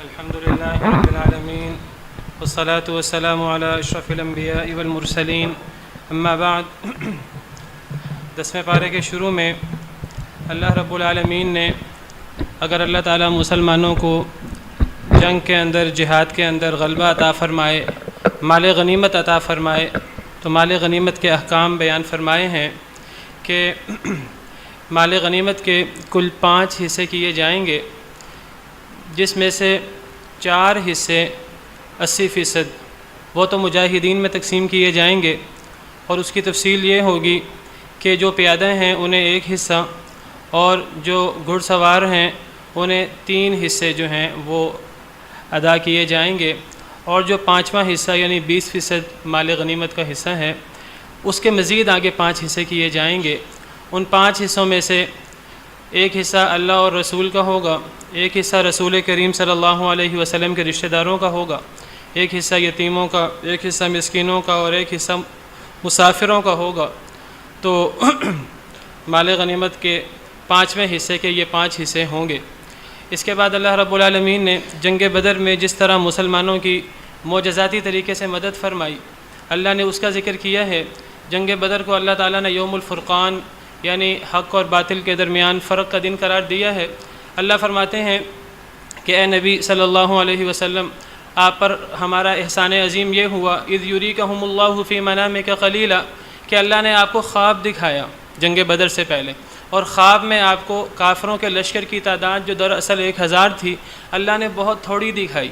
الحمد لله رب العالمين والصلاة والسلام على اشرف الانبیاء والمرسلین اما بعد 10ویں پارے کے شروع میں اللہ رب العالمین نے اگر اللہ تعالیٰ مسلمانوں کو جنگ کے اندر جہاد کے اندر غلبہ عطا فرمائے، مال غنیمت عطا فرمائے، تو مال غنیمت کے احکام بیان فرمائے ہیں کہ مال غنیمت کے کل 5 حصے کیے جائیں گے، جس میں سے 4 حصے 80% وہ تو مجاہدین میں تقسیم کیے جائیں گے، اور اس کی تفصیل یہ ہوگی کہ جو پیادہ ہیں انہیں 1 حصہ اور جو گھڑ سوار ہیں انہیں 3 حصے جو ہیں وہ ادا کیے جائیں گے، اور جو 5واں حصہ یعنی 20% مال غنیمت کا حصہ ہے اس کے مزید آگے 5 حصے کیے جائیں گے۔ ان 5 حصوں میں سے 1 حصہ اللہ اور رسول کا ہوگا، 1 حصہ رسول کریم صلی اللہ علیہ وسلم کے رشتہ داروں کا ہوگا، 1 حصہ یتیموں کا، 1 حصہ مسکینوں کا، اور 1 حصہ مسافروں کا ہوگا۔ تو مال غنیمت کے 5ویں حصے کے یہ 5 حصے ہوں گے۔ اس کے بعد اللہ رب العالمین نے جنگ بدر میں جس طرح مسلمانوں کی معجزاتی طریقے سے مدد فرمائی، اللہ نے اس کا ذکر کیا ہے۔ جنگ بدر کو اللہ تعالیٰ نے یوم الفرقان یعنی حق اور باطل کے درمیان فرق کا دن قرار دیا ہے۔ اللہ فرماتے ہیں کہ اے نبی صلی اللہ علیہ وسلم، آپ پر ہمارا احسان عظیم یہ ہوا اذ یریکہم اللہ فی منامک قلیلا، کہ اللہ نے آپ کو خواب دکھایا جنگ بدر سے پہلے، اور خواب میں آپ کو کافروں کے لشکر کی تعداد جو دراصل 1000 تھی اللہ نے بہت تھوڑی دکھائی،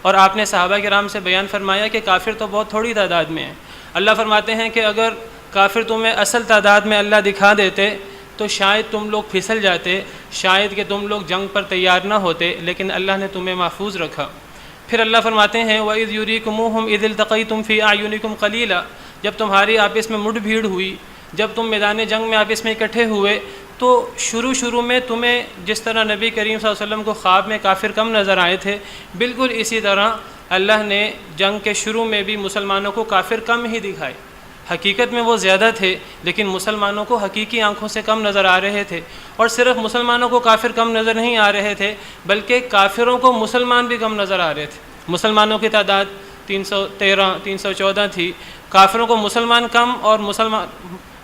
اور آپ نے صحابہ کرام سے بیان فرمایا کہ کافر تو بہت تھوڑی تعداد میں ہیں۔ اللہ فرماتے ہیں کہ اگر کافر تمہیں اصل تعداد میں اللہ دکھا دیتے تو شاید تم لوگ پھسل جاتے، شاید کہ تم لوگ جنگ پر تیار نہ ہوتے، لیکن اللہ نے تمہیں محفوظ رکھا۔ پھر اللہ فرماتے ہیں وَإِذْ يُرِيكُمُوهُمْ إِذِ الْتَقَيْتُمْ فِي أَعْيُنِكُمْ قَلِيلًا، جب تمہاری آپس میں مٹ بھیڑ ہوئی، جب تم میدان جنگ میں آپس میں اکٹھے ہوئے، تو شروع میں تمہیں جس طرح نبی کریم صلی اللہ علیہ وسلم کو خواب میں کافر کم نظر آئے تھے، بالکل اسی طرح اللہ نے جنگ کے شروع میں بھی مسلمانوں کو کافر کم ہی دکھائے۔ حقیقت میں وہ زیادہ تھے، لیکن مسلمانوں کو حقیقی آنکھوں سے کم نظر آ رہے تھے، اور صرف مسلمانوں کو کافر کم نظر نہیں آ رہے تھے بلکہ کافروں کو مسلمان بھی کم نظر آ رہے تھے۔ مسلمانوں کی تعداد 313 314 تھی، کافروں کو مسلمان کم اور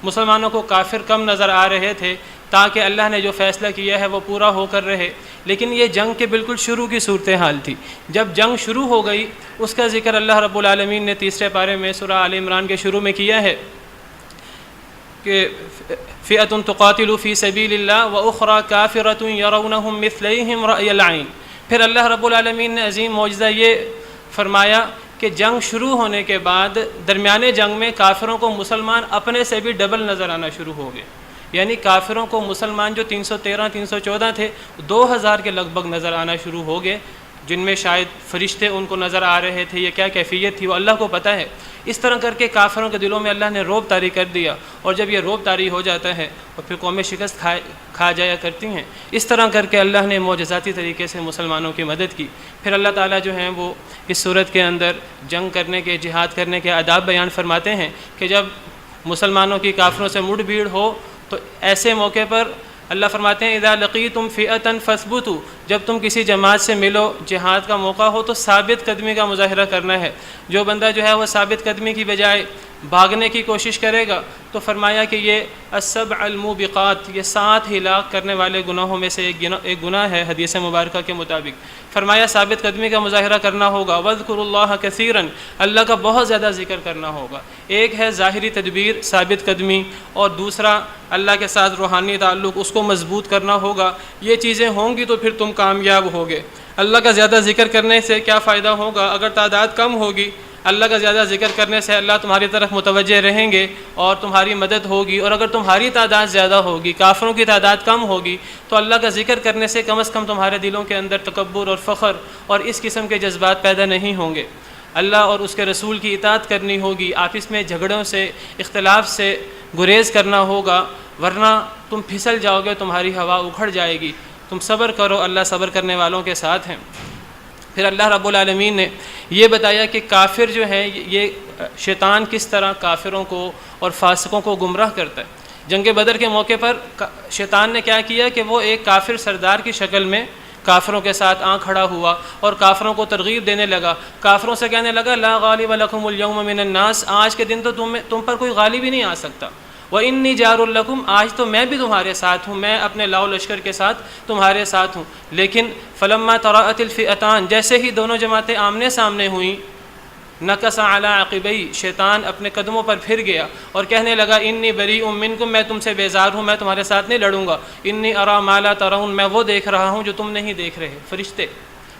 مسلمانوں کو کافر کم نظر آ رہے تھے، تاکہ اللہ نے جو فیصلہ کیا ہے وہ پورا ہو کر رہے۔ لیکن یہ جنگ کے بالکل شروع کی صورتحال تھی۔ جب جنگ شروع ہو گئی اس کا ذکر اللہ رب العالمین نے 3 پارے میں سورہ آل عمران کے شروع میں کیا ہے کہ فئۃ تقاتل فی سبیل اللہ واخری کافرۃ یرونہم مثلیہم رأی العین۔ پھر اللہ رب العالمین نے عظیم معجزہ یہ فرمایا کہ جنگ شروع ہونے کے بعد درمیانے جنگ میں کافروں کو مسلمان اپنے سے بھی ڈبل نظر آنا شروع ہو گئے، یعنی کافروں کو مسلمان جو 313 314 تھے 2000 کے لگ بھگ نظر آنا شروع ہو گئے، جن میں شاید فرشتے ان کو نظر آ رہے تھے، یہ کیا کیفیت تھی وہ اللہ کو پتہ ہے۔ اس طرح کر کے کافروں کے دلوں میں اللہ نے رعب طاری کر دیا، اور جب یہ رعب طاری ہو جاتا ہے اور پھر قومیں شکست کھا جایا کرتی ہیں۔ اس طرح کر کے اللہ نے معجزاتی طریقے سے مسلمانوں کی مدد کی۔ پھر اللہ تعالیٰ جو ہیں وہ اس صورت کے اندر جنگ کرنے کے، جہاد کرنے کے آداب بیان فرماتے ہیں کہ جب مسلمانوں کی کافروں سے مڑ بھیڑ ہو تو ایسے موقع پر اللہ فرماتے ہیں اذا لقیتم فئۃ فاثبتوا، جب تم کسی جماعت سے ملو، جہاد کا موقع ہو تو ثابت قدمی کا مظاہرہ کرنا ہے۔ جو بندہ جو ہے وہ ثابت قدمی کی بجائے بھاگنے کی کوشش کرے گا تو فرمایا کہ یہ السبع الموبقات، یہ 7 ہلاک کرنے والے گناہوں میں سے ایک گناہ ہے حدیث مبارکہ کے مطابق۔ فرمایا ثابت قدمی کا مظاہرہ کرنا ہوگا، وَاذْكُرُوا اللَّهَ كَثِيرًا، اللہ کا بہت زیادہ ذکر کرنا ہوگا۔ ایک ہے ظاہری تدبیر ثابت قدمی، اور دوسرا اللہ کے ساتھ روحانی تعلق، اس کو مضبوط کرنا ہوگا۔ یہ چیزیں ہوں گی تو پھر تم کامیاب ہوگے۔ اللہ کا زیادہ ذکر کرنے سے کیا فائدہ ہوگا؟ اگر تعداد کم ہوگی، اللہ کا زیادہ ذکر کرنے سے اللہ تمہاری طرف متوجہ رہیں گے اور تمہاری مدد ہوگی، اور اگر تمہاری تعداد زیادہ ہوگی، کافروں کی تعداد کم ہوگی، تو اللہ کا ذکر کرنے سے کم از کم تمہارے دلوں کے اندر تکبر اور فخر اور اس قسم کے جذبات پیدا نہیں ہوں گے۔ اللہ اور اس کے رسول کی اطاعت کرنی ہوگی، آپس میں جھگڑوں سے، اختلاف سے گریز کرنا ہوگا، ورنہ تم پھسل جاؤ گے، تمہاری ہوا اکھڑ جائے گی۔ تم صبر کرو، اللہ صبر کرنے والوں کے ساتھ ہیں۔ پھر اللہ رب العالمین نے یہ بتایا کہ کافر جو ہیں، یہ شیطان کس طرح کافروں کو اور فاسقوں کو گمراہ کرتا ہے۔ جنگ بدر کے موقع پر شیطان نے کیا کیا کہ وہ ایک کافر سردار کی شکل میں کافروں کے ساتھ کھڑا ہوا اور کافروں کو ترغیب دینے لگا، کافروں سے کہنے لگا لا غالب لکم اليوم من الناس، آج کے دن تو تم پر کوئی غالب ہی نہیں آ سکتا، وانی جار لکم، آج تو میں بھی تمہارے ساتھ ہوں، میں اپنے لاؤ لشکر کے ساتھ تمہارے ساتھ ہوں۔ لیکن فلما تراءت الفئتان، جیسے ہی دونوں جماعتیں آمنے سامنے ہوئیں، نکص علی عقبیہ، شیطان اپنے قدموں پر پھر گیا اور کہنے لگا انی بریء منکم، میں تم سے بیزار ہوں، میں تمہارے ساتھ نہیں لڑوں گا، انی اری ما لا ترون، میں وہ دیکھ رہا ہوں جو تم نہیں دیکھ رہے، فرشتے،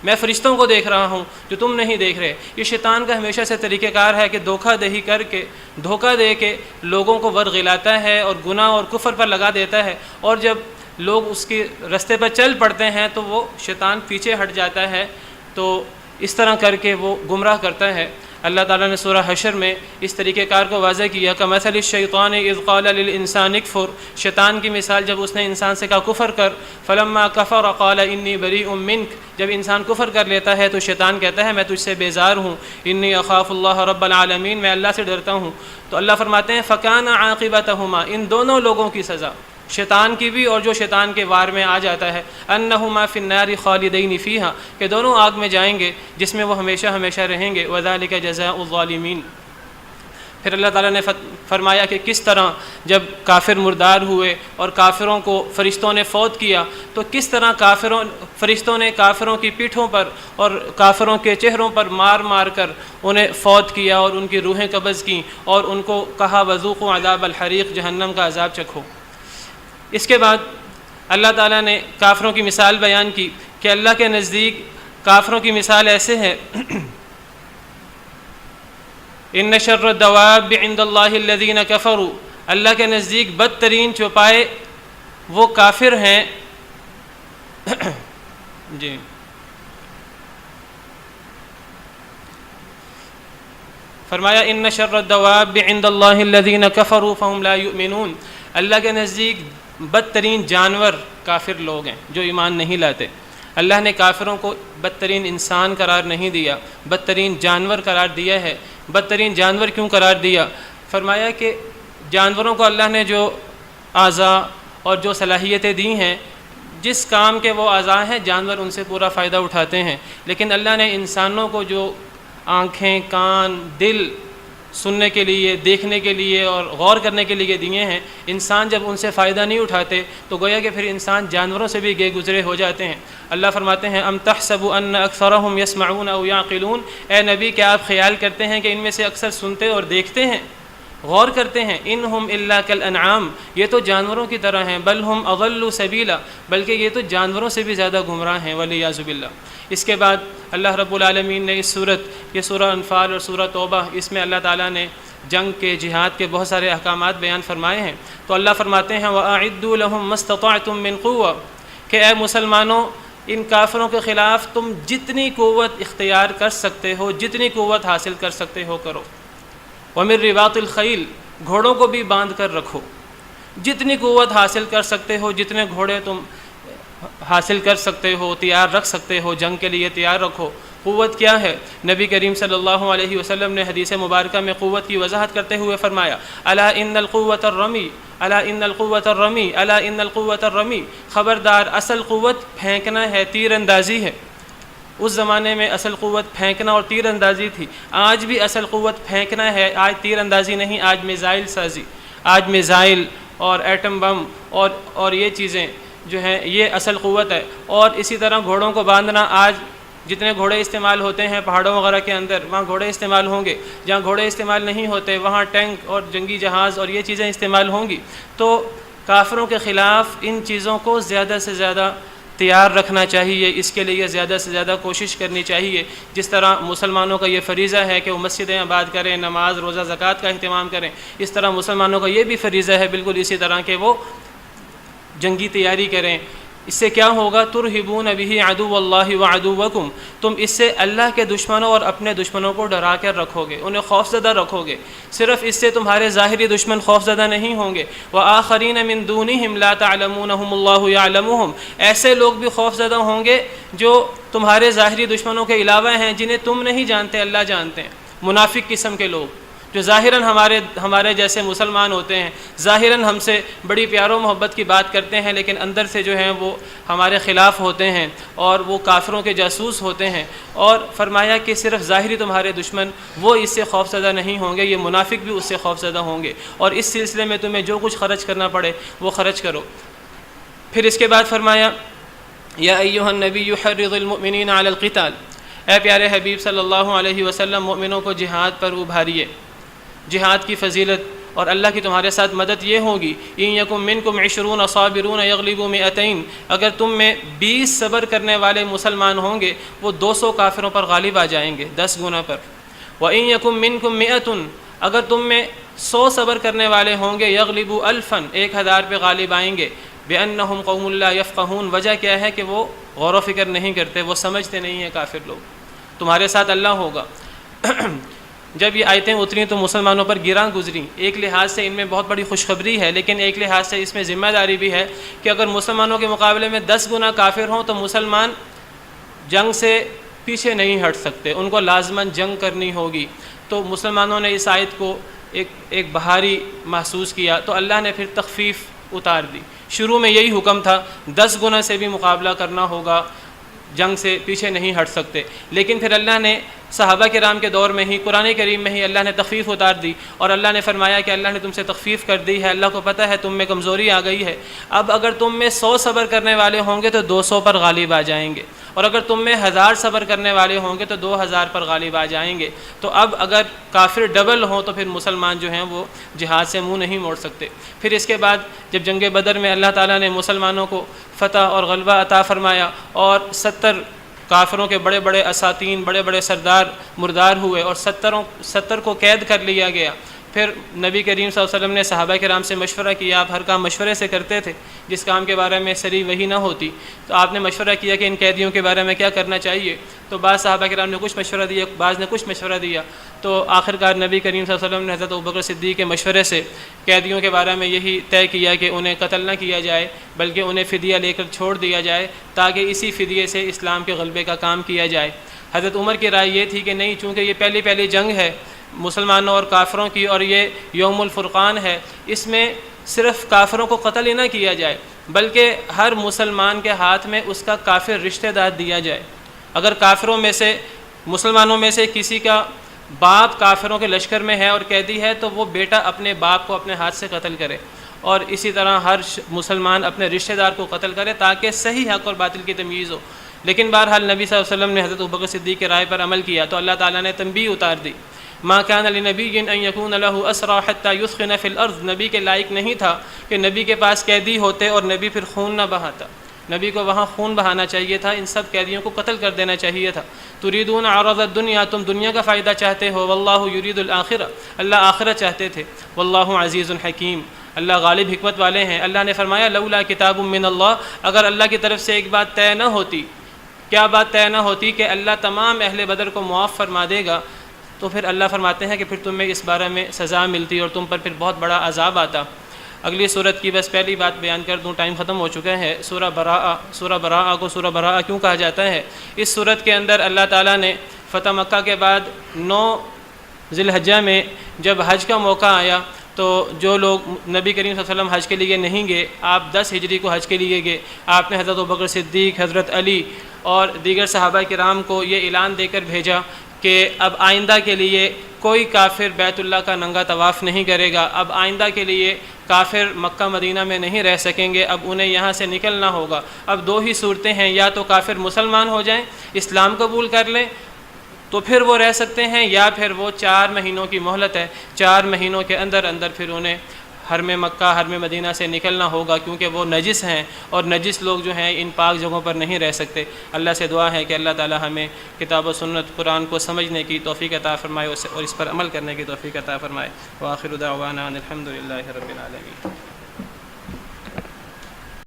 میں فرشتوں کو دیکھ رہا ہوں جو تم نہیں دیکھ رہے۔ یہ شیطان کا ہمیشہ سے طریقہ کار ہے کہ دھوکہ دہی کر کے، دھوکہ دے کے لوگوں کو ورغلاتا ہے اور گناہ اور کفر پر لگا دیتا ہے، اور جب لوگ اس کے رستے پر چل پڑتے ہیں تو وہ شیطان پیچھے ہٹ جاتا ہے، تو اس طرح کر کے وہ گمراہ کرتا ہے۔ اللہ تعالیٰ نے سورہ حشر میں اس طریقہ کار کو واضح کیا، کمثل الشیطان اذ قال للانسان اکفر، شیطان کی مثال جب اس نے انسان سے کہا کفر کر، فلما کفر قال انی بریء منک، جب انسان کفر کر لیتا ہے تو شیطان کہتا ہے میں تجھ سے بیزار ہوں، انی اخاف اللہ رب العالمین، میں اللہ سے ڈرتا ہوں۔ تو اللہ فرماتے ہیں فکان عاقبتہما، ان دونوں لوگوں کی سزا، شیطان کی بھی اور جو شیطان کے وار میں آ جاتا ہے، انہما فی النار خالدین فیہا، کہ دونوں آگ میں جائیں گے جس میں وہ ہمیشہ ہمیشہ رہیں گے، وذالک جزاء الظالمین۔ پھر اللہ تعالیٰ نے فرمایا کہ کس طرح جب کافر مردار ہوئے اور کافروں کو فرشتوں نے فوت کیا، تو کس طرح فرشتوں نے کافروں کی پیٹھوں پر اور کافروں کے چہروں پر مار مار کر انہیں فوت کیا اور ان کی روحیں قبض کیں اور ان کو کہا وذوقوا عذاب الحریق، جہنم کا عذاب چکھو۔ اس کے بعد اللہ تعالیٰ نے کافروں کی مثال بیان کی کہ اللہ کے نزدیک کافروں کی مثال ایسے ہے، ان شر الدواب عند اللہ الذین کفروا، اللہ کے نزدیک بدترین چوپائے وہ کافر ہیں جی فرمایا ان شر الدواب عند اللہ الذین کفروا فهم لا یؤمنون، اللہ کے نزدیک بدترین جانور کافر لوگ ہیں جو ایمان نہیں لاتے۔ اللہ نے کافروں کو بدترین انسان قرار نہیں دیا، بدترین جانور قرار دیا ہے۔ بدترین جانور کیوں قرار دیا؟ فرمایا کہ جانوروں کو اللہ نے جو اعضاء اور جو صلاحیتیں دی ہیں، جس کام کے وہ اعضاء ہیں جانور ان سے پورا فائدہ اٹھاتے ہیں، لیکن اللہ نے انسانوں کو جو آنکھیں، کان، دل سننے کے لیے، دیکھنے کے لیے اور غور کرنے کے لیے دیے ہیں، انسان جب ان سے فائدہ نہیں اٹھاتے تو گویا کہ پھر انسان جانوروں سے بھی گئے گزرے ہو جاتے ہیں۔ اللہ فرماتے ہیں ام تحسب ان اکثرهم یسمعون او یعقلون، اے نبی کیا آپ خیال کرتے ہیں کہ ان میں سے اکثر سنتے اور دیکھتے ہیں، غور کرتے ہیں؟ انہم الا کالانعام، یہ تو جانوروں کی طرح ہیں، بل ہم اضل سبیلا، بلکہ یہ تو جانوروں سے بھی زیادہ گمراہ ہیں، والعیاذ باللہ۔ اس کے بعد اللہ رب العالمین نے اس یہ سورہ انفال اور سورہ توبہ، اس میں اللہ تعالیٰ نے جنگ کے، جہاد کے بہت سارے احکامات بیان فرمائے ہیں۔ تو اللہ فرماتے ہیں وَأَعِدُّوا لَهُم مَّا اسْتَطَعْتُم مِّن قُوَّةٍ، کہ اے مسلمانوں ان کافروں کے خلاف تم جتنی قوت اختیار کر سکتے ہو، جتنی قوت حاصل کر سکتے ہو کرو۔ وَمِن رِّبَاطِ الْخَيْلِ، گھوڑوں کو بھی باندھ کر رکھو، جتنی قوت حاصل کر سکتے ہو، جتنے گھوڑے تم حاصل کر سکتے ہو، تیار رکھ سکتے ہو، جنگ کے لیے تیار رکھو۔ قوت کیا ہے؟ نبی کریم صلی اللہ علیہ وسلم نے حدیث مبارکہ میں قوت کی وضاحت کرتے ہوئے فرمایا الا ان القوت الرمی، الا ان القوت الرمی، الا ان القوت الرمی، خبردار اصل قوت پھینکنا ہے، تیر اندازی ہے۔ اس زمانے میں اصل قوت پھینکنا اور تیر اندازی تھی، آج بھی اصل قوت پھینکنا ہے، آج تیر اندازی نہیں، آج میزائل سازی، آج میزائل اور ایٹم بم اور یہ چیزیں جو ہیں یہ اصل قوت ہے۔ اور اسی طرح گھوڑوں کو باندھنا، آج جتنے گھوڑے استعمال ہوتے ہیں پہاڑوں وغیرہ کے اندر، وہاں گھوڑے استعمال ہوں گے، جہاں گھوڑے استعمال نہیں ہوتے وہاں ٹینک اور جنگی جہاز اور یہ چیزیں استعمال ہوں گی۔ تو کافروں کے خلاف ان چیزوں کو زیادہ سے زیادہ تیار رکھنا چاہیے، اس کے لیے زیادہ سے زیادہ کوشش کرنی چاہیے۔ جس طرح مسلمانوں کا یہ فریضہ ہے کہ وہ مسجدیں آباد کریں، نماز، روزہ، زکوٰۃ کا اہتمام کریں، اس طرح مسلمانوں کا یہ بھی فریضہ ہے بالکل اسی طرح کہ وہ جنگی تیاری کریں۔ اس سے کیا ہوگا؟ ترہبون بہ عدو اللہ وعدوکم، تم اس سے اللہ کے دشمنوں اور اپنے دشمنوں کو ڈرا کر رکھو گے، انہیں خوف زدہ رکھو گے۔ صرف اس سے تمہارے ظاہری دشمن خوف زدہ نہیں ہوں گے، وآخرین من دونہم لا تعلمونہم اللہ یعلمہم، ایسے لوگ بھی خوف زدہ ہوں گے جو تمہارے ظاہری دشمنوں کے علاوہ ہیں، جنہیں تم نہیں جانتے اللہ جانتے ہیں، منافق قسم کے لوگ جو ظاہراً ہمارے جیسے مسلمان ہوتے ہیں، ظاہراً ہم سے بڑی پیار و محبت کی بات کرتے ہیں، لیکن اندر سے جو ہیں وہ ہمارے خلاف ہوتے ہیں اور وہ کافروں کے جاسوس ہوتے ہیں۔ اور فرمایا کہ صرف ظاہری تمہارے دشمن وہ اس سے خوف زدہ نہیں ہوں گے، یہ منافق بھی اس سے خوف زدہ ہوں گے، اور اس سلسلے میں تمہیں جو کچھ خرچ کرنا پڑے وہ خرچ کرو۔ پھر اس کے بعد فرمایا یا ایھا النبی حرض المؤمنین علی القتال، اے پیارے حبیب صلی اللہ علیہ وسلم مومنوں کو جہاد پر ابھاریے۔ جہاد کی فضیلت اور اللہ کی تمہارے ساتھ مدد یہ ہوگی، ان یکم منکم 20 صابرون یغلبوا 200، اگر تم میں 20 صبر کرنے والے مسلمان ہوں گے وہ 200 کافروں پر غالب آ جائیں گے، 10 گنا پر۔ وَإِن يَكُن مِّنكُم 100، اگر تم میں 100 صبر کرنے والے ہوں گے، یغلبوا 1000، 1000 پہ غالب آئیں گے۔ بِأَنَّهُمْ قَوْمٌ لَا يَفْقَهُونَ، وجہ کیا ہے کہ وہ غور و فکر نہیں کرتے، وہ سمجھتے نہیں ہیں کافر لوگ۔ تمہارے ساتھ اللہ ہوگا۔ جب یہ آیتیں اتریں تو مسلمانوں پر گراں گزریں۔ ایک لحاظ سے ان میں بہت بڑی خوشخبری ہے، لیکن ایک لحاظ سے اس میں ذمہ داری بھی ہے کہ اگر مسلمانوں کے مقابلے میں 10 گنا کافر ہوں تو مسلمان جنگ سے پیچھے نہیں ہٹ سکتے، ان کو لازماً جنگ کرنی ہوگی۔ تو مسلمانوں نے اس آیت کو ایک بھاری محسوس کیا تو اللہ نے پھر تخفیف اتار دی۔ شروع میں یہی حکم تھا 10 گنا سے بھی مقابلہ کرنا ہوگا، جنگ سے پیچھے نہیں ہٹ سکتے، لیکن پھر اللہ نے صحابہ کرام کے دور میں ہی، قرآن کریم میں ہی اللہ نے تخفیف اتار دی، اور اللہ نے فرمایا کہ اللہ نے تم سے تخفیف کر دی ہے، اللہ کو پتہ ہے تم میں کمزوری آ گئی ہے، اب اگر تم میں 100 صبر کرنے والے ہوں گے تو 200 پر غالب آ جائیں گے، اور اگر تم میں 1000 صبر کرنے والے ہوں گے تو 2000 پر غالب آ جائیں گے۔ تو اب اگر کافر ڈبل ہوں تو پھر مسلمان جو ہیں وہ جہاد سے منہ نہیں موڑ سکتے۔ پھر اس کے بعد جب جنگ بدر میں اللہ تعالیٰ نے مسلمانوں کو فتح اور غلبہ عطا فرمایا اور 70 کافروں کے بڑے بڑے اساتین، بڑے بڑے سردار مردار ہوئے اور 70 کو قید کر لیا گیا، پھر نبی کریم صلی اللہ علیہ وسلم نے صحابہ کرام سے مشورہ کیا۔ آپ ہر کام مشورے سے کرتے تھے، جس کام کے بارے میں صریح وحی نہ ہوتی تو آپ نے مشورہ کیا کہ ان قیدیوں کے بارے میں کیا کرنا چاہیے، تو بعض صحابہ کرام نے کچھ مشورہ دیا، بعض نے کچھ مشورہ دیا، تو آخرکار نبی کریم صلی اللہ علیہ وسلم نے حضرت ابوبکر صدیق کے مشورے سے قیدیوں کے بارے میں یہی طے کیا کہ انہیں قتل نہ کیا جائے بلکہ انہیں فدیہ لے کر چھوڑ دیا جائے تاکہ اسی فدیے سے اسلام کے غلبے کا کام کیا جائے۔ حضرت عمر کی رائے یہ تھی کہ نہیں، چونکہ یہ پہلی جنگ ہے مسلمانوں اور کافروں کی اور یہ یوم الفرقان ہے، اس میں صرف کافروں کو قتل ہی نہ کیا جائے بلکہ ہر مسلمان کے ہاتھ میں اس کا کافر رشتہ دار دیا جائے۔ اگر کافروں میں سے، مسلمانوں میں سے کسی کا باپ کافروں کے لشکر میں ہے اور قیدی ہے تو وہ بیٹا اپنے باپ کو اپنے ہاتھ سے قتل کرے، اور اسی طرح ہر مسلمان اپنے رشتہ دار کو قتل کرے تاکہ صحیح حق اور باطل کی تمیز ہو۔ لیکن بہرحال نبی صلی اللہ علیہ وسلم نے حضرت ابوبکر صدیق کے رائے پر عمل کیا تو اللہ تعالیٰ نے تنبیہ اتار دی، ما کان لنبی ان یکون له اسری حتی یثخن فی الارض، نبی کے لائق نہیں تھا کہ نبی کے پاس قیدی ہوتے اور نبی پھر خون نہ بہاتا، نبی کو وہاں خون بہانا چاہیے تھا، ان سب قیدیوں کو قتل کر دینا چاہیے تھا۔ تريدون عرض الدنیا، تم دنیا کا فائدہ چاہتے ہو، واللہ یرید الآخرہ، اللہ آخرت چاہتے تھے، واللہ عزیز حکیم، اللہ غالب حکمت والے ہیں۔ اللہ نے فرمایا لولا کتاب من اللہ، اگر اللہ کی طرف سے ایک بات طے نہ ہوتی، کیا بات طے نہ ہوتی کہ اللہ تمام اہل بدر کو معاف فرما دے گا، تو پھر اللہ فرماتے ہیں کہ پھر تمہیں اس بارے میں سزا ملتی اور تم پر پھر بہت بڑا عذاب آتا۔ اگلی صورت کی بس پہلی بات بیان کر دوں، ٹائم ختم ہو چکا ہے۔ سورہ براءہ کو سورہ براءہ کیوں کہا جاتا ہے؟ اس صورت کے اندر اللہ تعالیٰ نے فتح مکہ کے بعد 9 ذی الحجہ میں جب حج کا موقع آیا تو جو لوگ نبی کریم صلی اللہ علیہ وسلم حج کے لیے نہیں گئے، آپ 10 ہجری کو حج کے لیے گئے، آپ نے حضرت ابوبکر صدیق، حضرت علی اور دیگر صحابہ کرام کو یہ اعلان دے کر بھیجا کہ اب آئندہ کے لیے کوئی کافر بیت اللہ کا ننگا طواف نہیں کرے گا، اب آئندہ کے لیے کافر مکہ مدینہ میں نہیں رہ سکیں گے، اب انہیں یہاں سے نکلنا ہوگا۔ اب 2 ہی صورتیں ہیں، یا تو کافر مسلمان ہو جائیں، اسلام قبول کر لیں تو پھر وہ رہ سکتے ہیں، یا پھر وہ 4 مہینوں کی مہلت ہے، 4 مہینوں کے اندر پھر انہیں حرم مکہ، حرم مدینہ سے نکلنا ہوگا، کیونکہ وہ نجس ہیں اور نجس لوگ جو ہیں ان پاک جگہوں پر نہیں رہ سکتے۔ اللہ سے دعا ہے کہ اللہ تعالی ہمیں کتاب و سنت قرآن کو سمجھنے کی توفیق عطا فرمائے اور اس پر عمل کرنے کی توفیق عطا فرمائے۔ وآخر دعوانا ان الحمد للہ رب العالمین۔